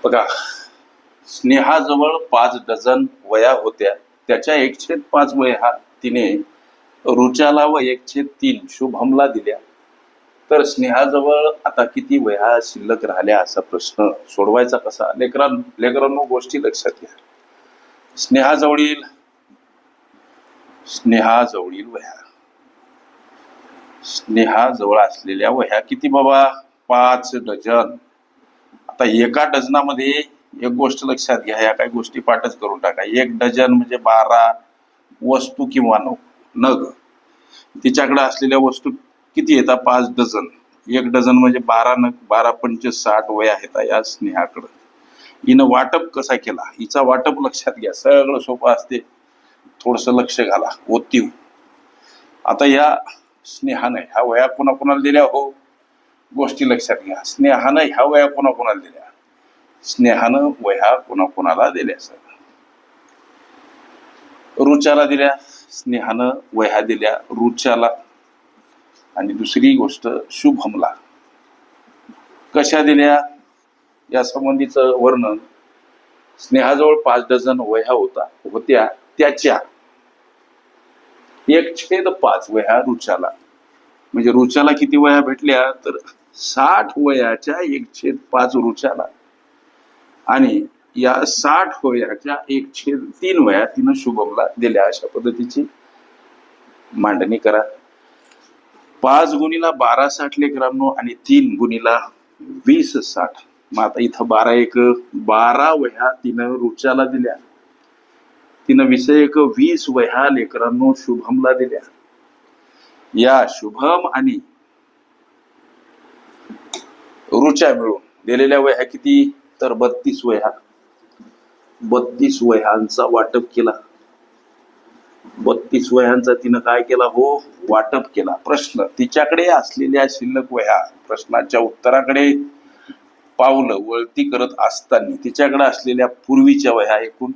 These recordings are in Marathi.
बघा, स्नेहाजवळ 5 डझन वह्या होत्या, त्याच्या 1/5 वह्या तिने रुचाला व 1/3 शुभमला दिल्या. तर स्नेहाजवळ आता किती वह्या शिल्लक राहिल्या असा प्रश्न सोडवायचा कसा? लेकरांनो गोष्टी लक्षात घ्या. स्नेहाजवळील वह्या, स्नेहाजवळ असलेल्या वह्या किती बाबा? 5 डझन. आता एका डझनामध्ये एक गोष्ट लक्षात घ्या, या काही गोष्टी पाठच करून टाका. 1 डझन म्हणजे 12 वस्तू किंवा नग. तिच्याकडे असलेल्या वस्तू किती येतात? 5 डझन. 1 डझन म्हणजे 12 नग, 12 पंच 60 वह्या आहेत या स्नेहाकडं. हिनं वाटप कसा केला? हिचा वाटप लक्षात घ्या, सगळं सोपं असते, थोडस लक्ष घाला, ओतीव. आता या स्नेहानं ह्या वह्या कोणाकोणाला दिल्या? हो, गोष्टी लक्षात घ्या. स्नेहानं ह्या वह्या कोणाकोणाला दिल्या? स्नेहानं वह्या कोणाकोणाला दिल्या? सर, रुचाला दिल्या. स्नेहानं वह्या दिल्या रुचाला. आणि दुसरी गोष्ट शुभमला. कशा दिल्या? या संबंधीचं वर्णन. स्नेहाजवळ 5 डझन वह्या होत्या, त्याच्या 1/5 वह्या रुचाला. म्हणजे रुचाला किती वह्या भेटल्या? तर 60 वह्याच्या 1/5 रुचाला. आणि या 60 वह्याच्या 1/3 वह्या तिनं शुभमला दिल्या. अशा पद्धतीची मांडणी करा. 5 गुणिला 12 60 लेकरांनो, आणि 3 गुणिला 20 60. मग आता इथं 12 एक 12 वह्या तिनं रुचाला दिल्या. तिनं 20 वह्या लेकरांनो शुभमला दिल्या. या शुभम आणि रुचा मिळून दिलेल्या वह्या किती? तर 32 वह्या. 32 वह्यांचा वाटप केला. 32 वह्यांचा तिनं काय केला? हो, वाटप केला. प्रश्न, तिच्याकडे असलेल्या शिल्लक वह्या, प्रश्नाच्या उत्तराकडे पावलं वळती करत असताना तिच्याकडे असलेल्या पूर्वीच्या वह्या एकूण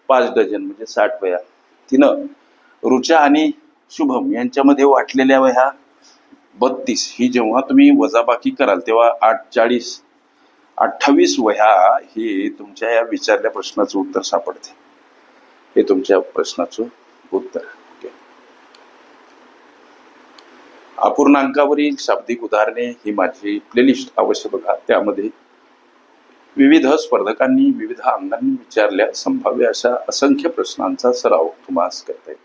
5 डझन म्हणजे 60 वह्या तिनं रुचा आणि शुभम यांच्यामध्ये वाटलेल्या वह्या 32. ही जेव्हा तुम्ही वजाबाकी कराल तेव्हा 28 वह्या हे तुमच्या या विचारल्या प्रश्नाचं उत्तर सापडते. हे तुमच्या प्रश्नाचं उत्तर. अपूर्णांकावरील शाब्दिक उदाहरणे ही माझी प्लेलिस्ट अवश्य बघा. त्यामध्ये विविध स्पर्धकांनी विविध अंगांनी विचारल्या संभाव्य अशा असंख्य प्रश्नांचा सराव तुम्हाला करता येईल.